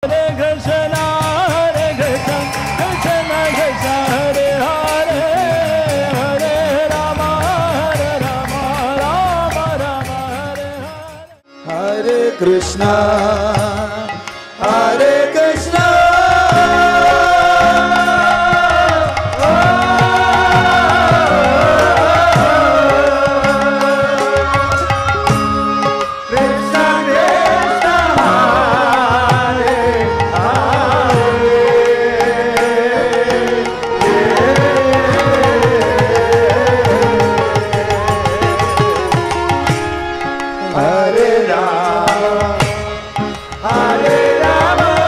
Krishna, Hare Krishna, Krishna Krishna, Hare Hare Rama, Hare Rama, Rama Rama, Hare Hare Krishna, Hare Krishna, Krishna Krishna, Hare Hare, Hare Rama, Hare Rama,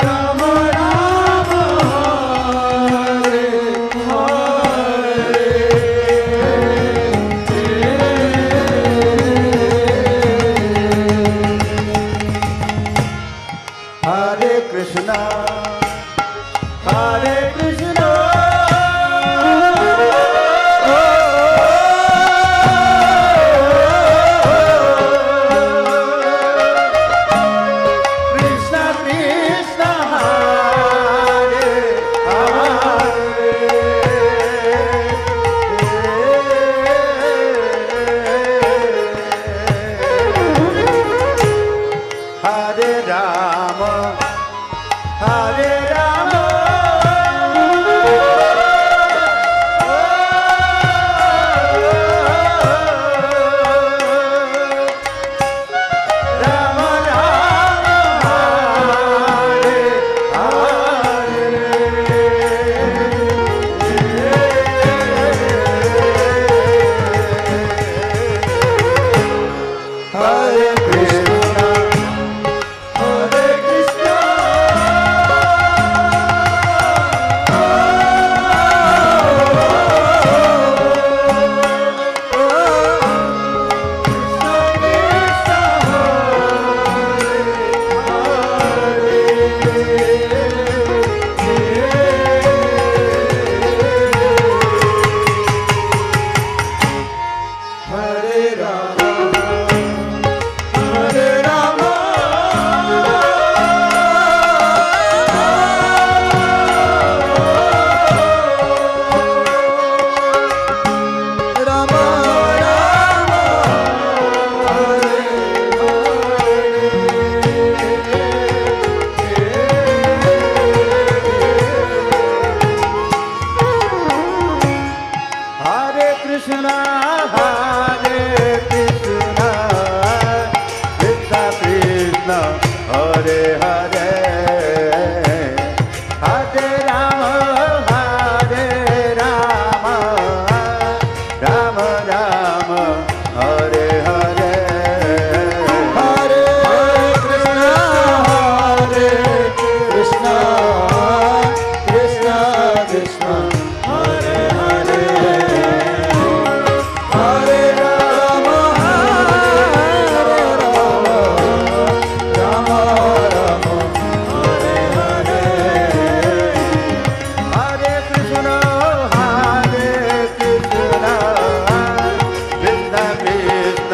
Rama Rama, Hare Hare Krishna, Hare Krishna, Krishna Krishna, Hare Hare, Hare Rama, Hare Rama, Rama Rama, Hare Hare Krishna, Hare Krishna, Hare Rama, Hare Rama, Rama Rama, Hare Krishna, Hare Krishna, Krishna Krishna, Hare Hare, Hare Rama, Hare Rama, Rama Rama, Hare Hare, Hare Krishna, Hare Krishna, Krishna Krishna, Hare Hare, Hare Rama, Hare Rama, Rama Rama, Hare Hare, Hare Krishna, Hare Krishna, Krishna Krishna,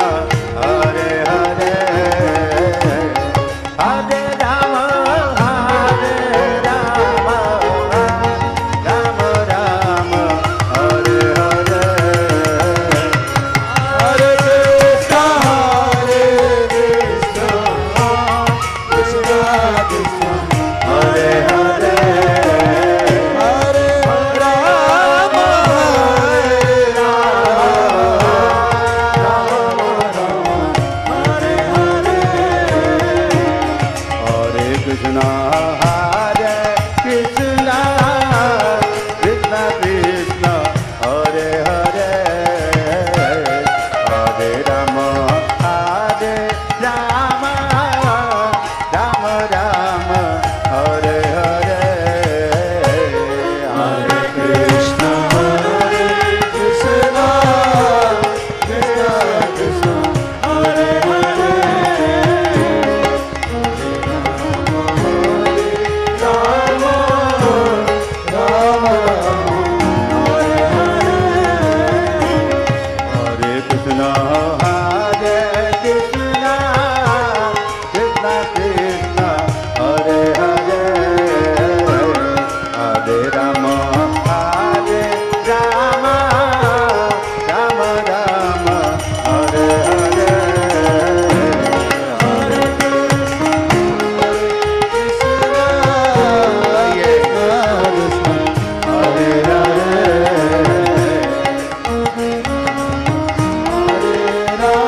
Krishna, Hare Krishna, Krishna Krishna, Hare Hare, Hare Rama, Hare Rama, Rama Rama, Hare Hare, Hare Krishna, Hare Hare, Hare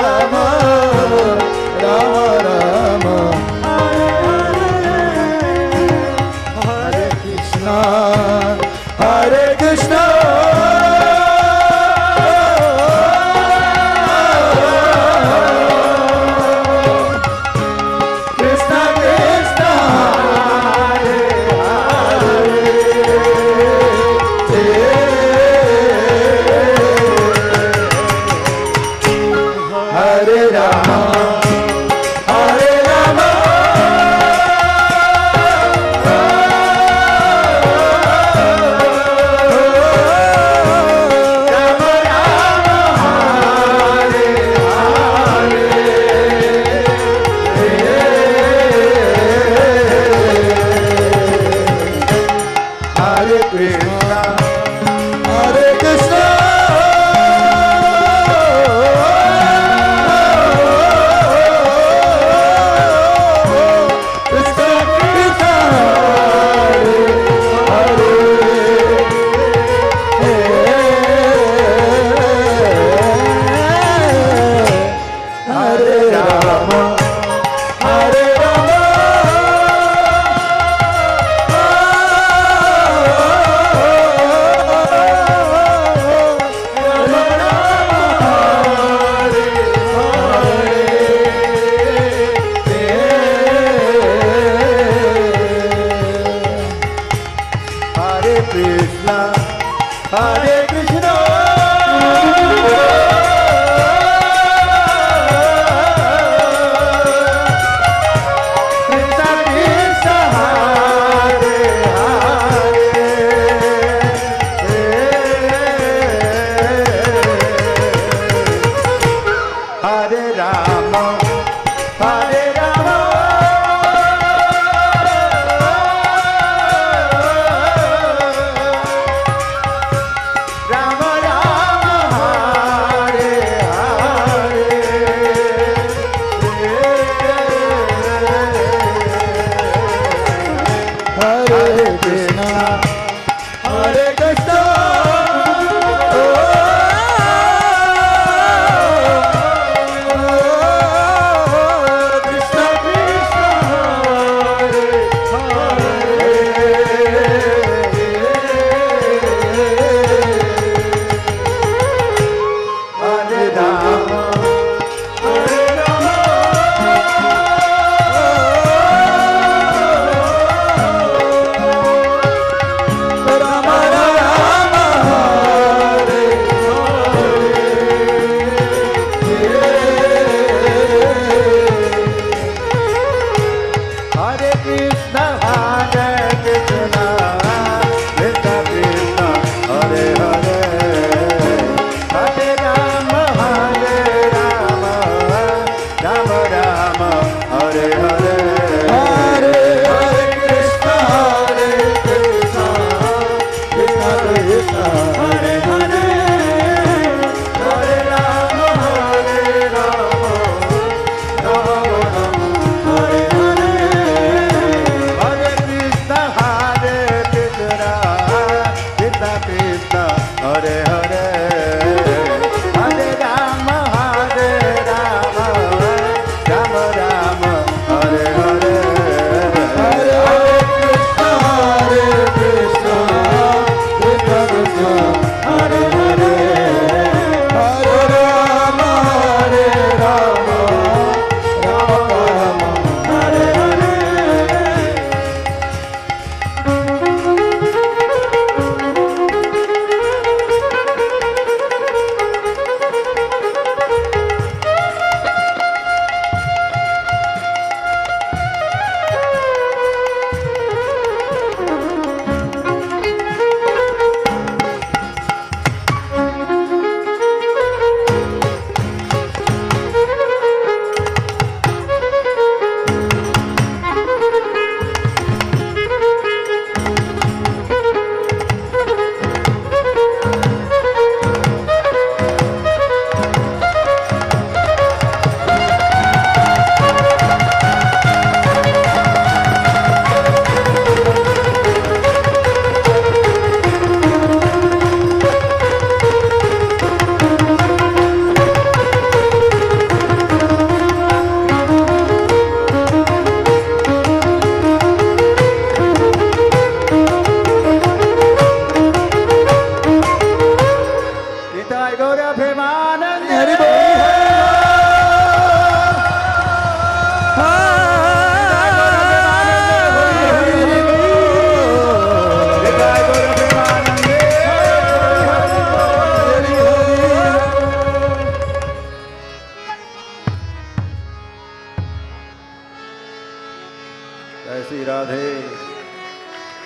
Shri Radhe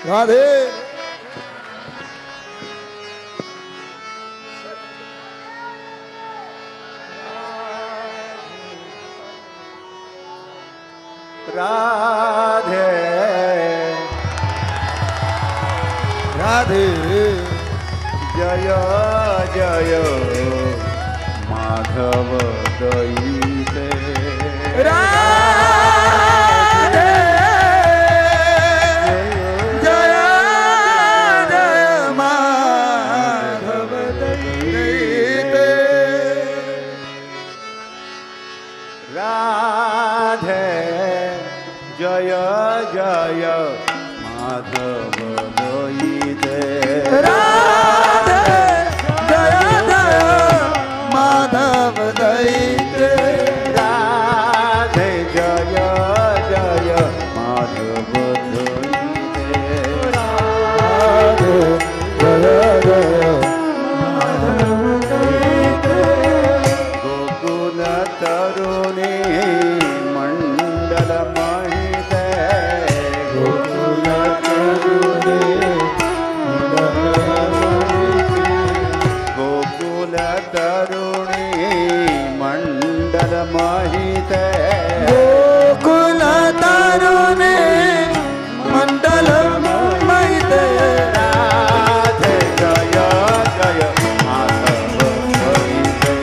Radhe. Radhe Radhe जय जय माधव दयिते राधे जय जय माधव दयिते राधे जय जय माधव दयिते राधे जय जय माधव दयिते राधे जय जय माधव दयिते राधे जय जय माधव दयिते गोकुल तरुणी मंडल महिते गोकुल तरुणी गोकुल तरुणी मंडल महिते गोकुल तरुणी मंडल महिते राधे जय जय माधव दयिते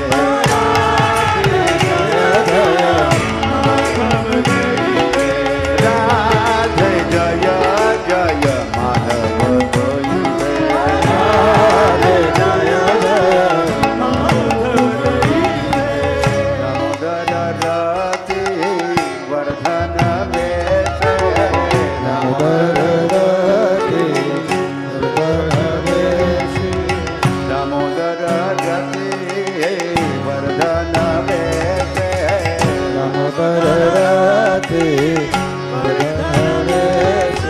राधे जय जय माधव दयिते दामोदर रति वर्धन वेश दामोदर रति वर्धन वेश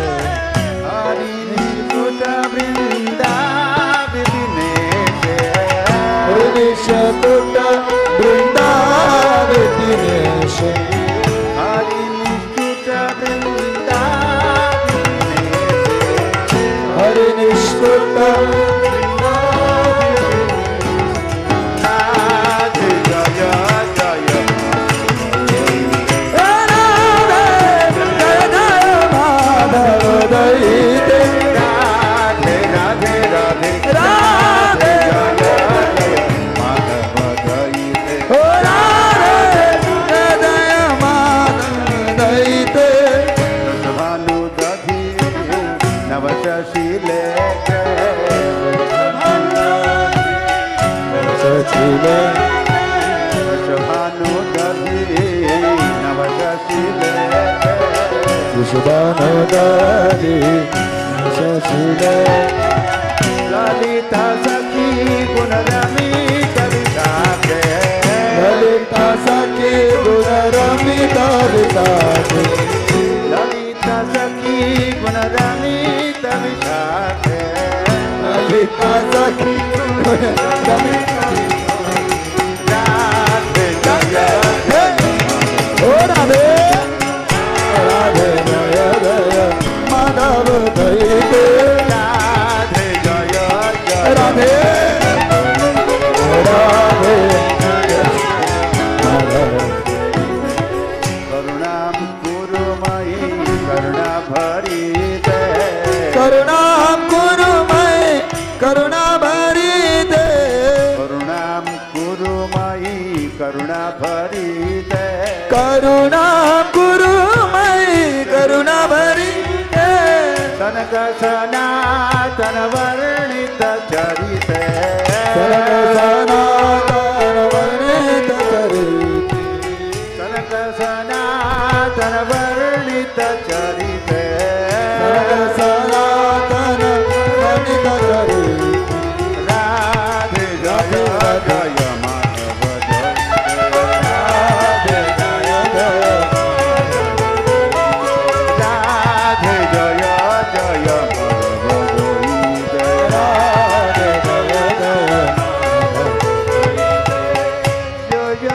हरि निकुट वृंदा विदिनेश हरि निकुट वृंदा विदिनेश राधे जय जय राधे राधे राधे राधे जय जय माधव दयिते भानु दधि नव शशीले भानु दधि नव शशीले ललिता सखी गुण रमित विशाखे ललिता सखी गुण रमिता विशाखे ललिता सखी गुण रमित विशाखे ललिता सखी गुण रमिता राधे जय जय ओ राधे राधे जय जय माधव दयिते राधे जय जय राधे राधे माधव करुणां कुरु मयि करुणा भरिते करुणां कुरु मयि करुणा भरिते करुणां कुरु मयि करुणा भरिते करुणां कुरु मयि करुणा भरिते सनक सनातन वर्णित चरिते सनातन वर्णित चरिते सनक सनातन वर्णित चरिते सनातन वर्णित चरिते राधे जय जय माधव दयिते राधे जय जय माधव दयिते जय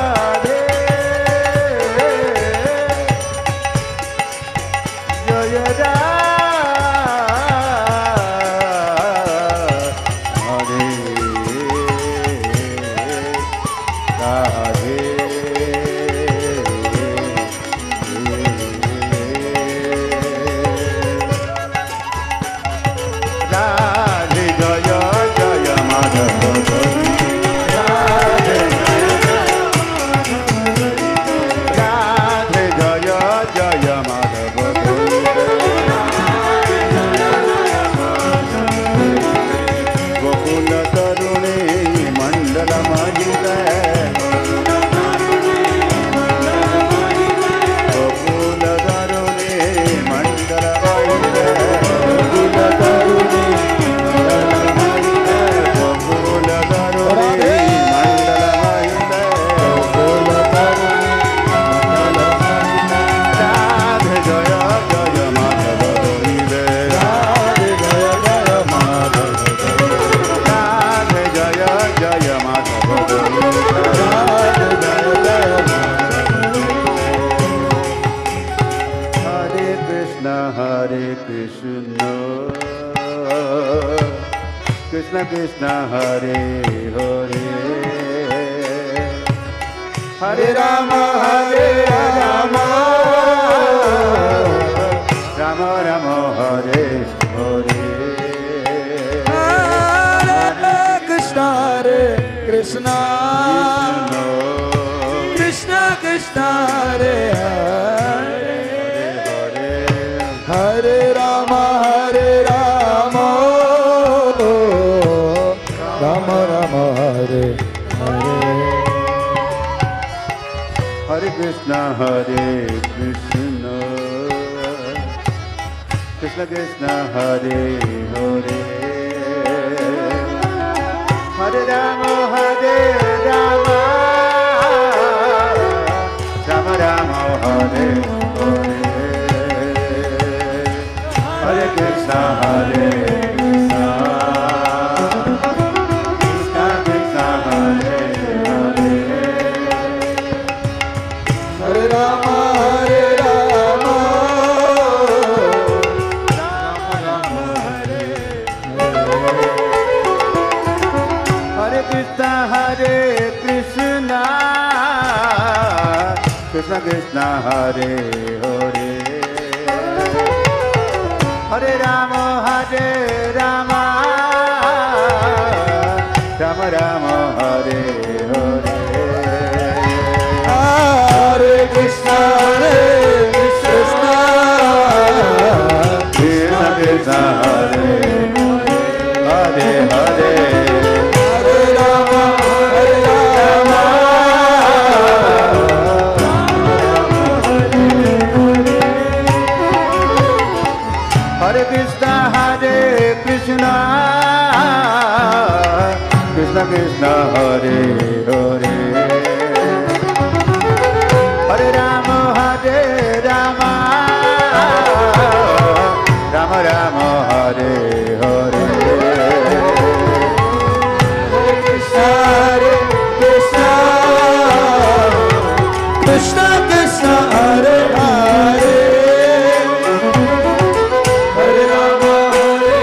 Radhe Krishna Krishna Hare Hare Hare Rama Rama Rama Rama Hare Hare Hare Krishna Krishna Krishna Krishna Hare Hare Hare Rama Rama Rama Hare Hare Hare Krishna Krishna Krishna Krishna Hare Hare Hare Rama Rama Rama Rama Hare Hare Hare Krishna Krishna Krishna Krishna Hare Hare Hare Rama Hare Krishna Krishna Krishna Hare Hare Hare Rama Rama Rama Rama Hare Hare Hare Krishna Krishna Krishna Krishna Hare Hare Hare Hare Rama Hare Krishna Krishna Krishna Hare Hare Hare Rama Rama Rama Rama Hare Hare Krishna Krishna Hare Hare Hare Rama Hare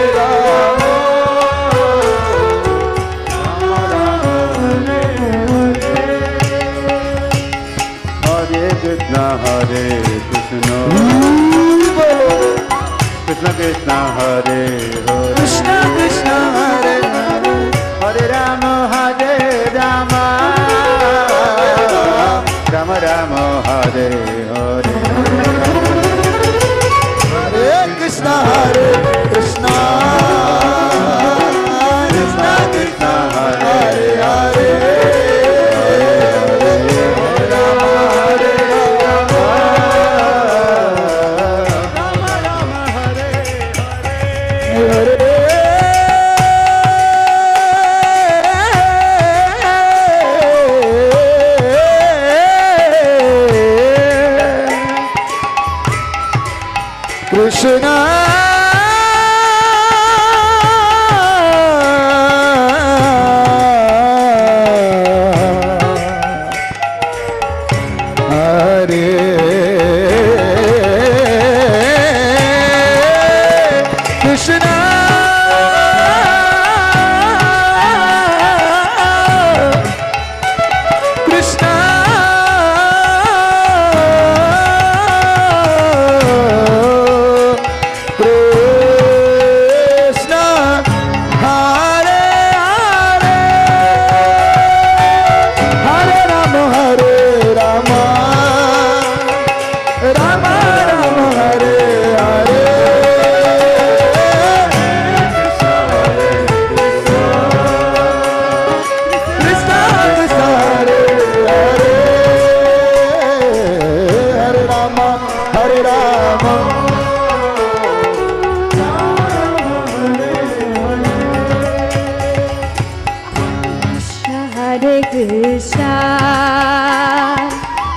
Krishna Krishna Krishna Hare Hare Krishna Krishna Hare Hare Hare Rama Rama Rama Rama Hare Hare Hare Krishna Krishna Krishna Krishna Hare Hare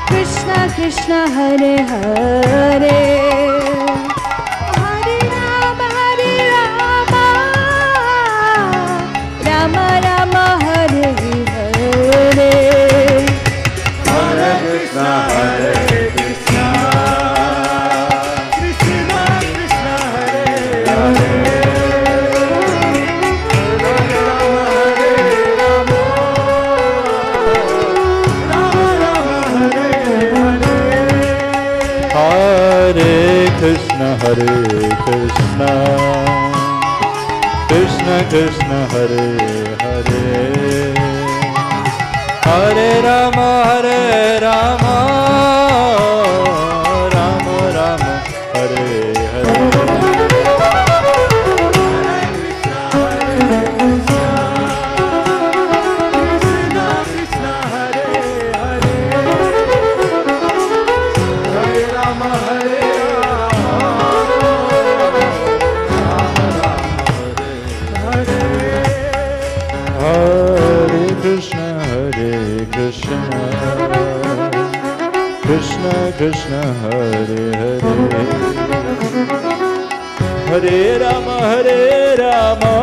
Krishna Krishna Hare Hare Hare Rama Rama Rama Hare Hare Hare Krishna Krishna Krishna Hare Hare Hare Krishna, Krishna Krishna Hare Hare, Hare Rama Hare Rama, Rama Rama Hare Hare. Krishna Krishna Hare Hare, Hare Rama Hare Rama,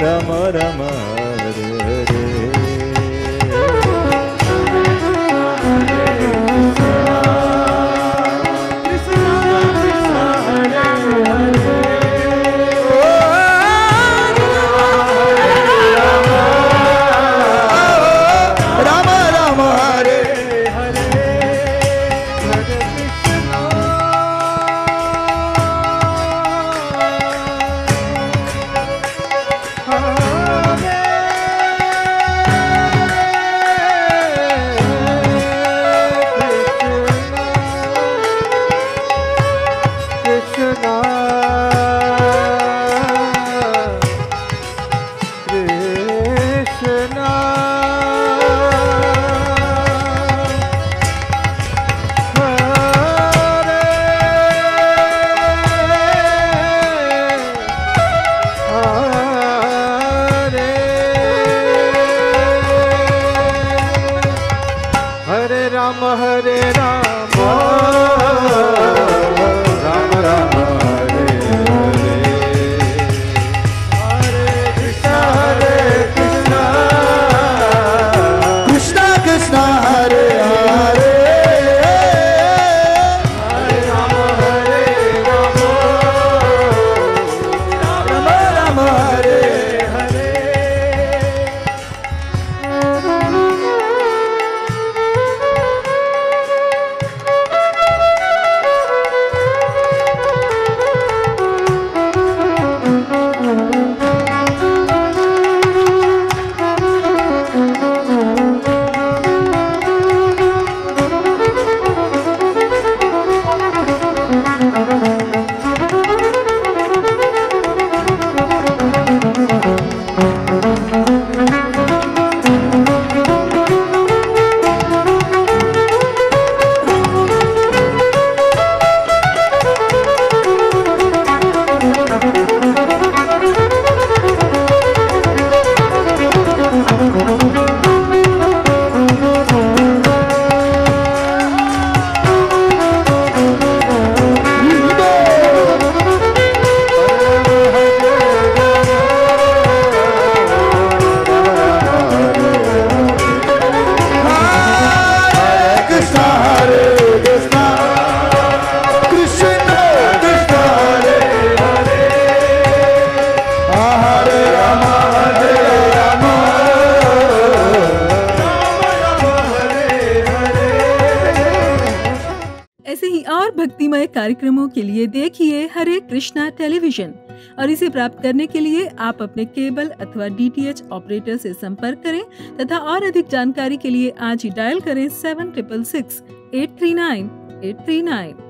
Rama Rama Hare Hare. भक्तिमय कार्यक्रमों के लिए देखिए हरे Krishna television और इसे प्राप्त करने के लिए आप अपने केबल अथवा DTH ऑपरेटर से संपर्क करें तथा और अधिक जानकारी के लिए आज ही डायल करें 7666 839 839।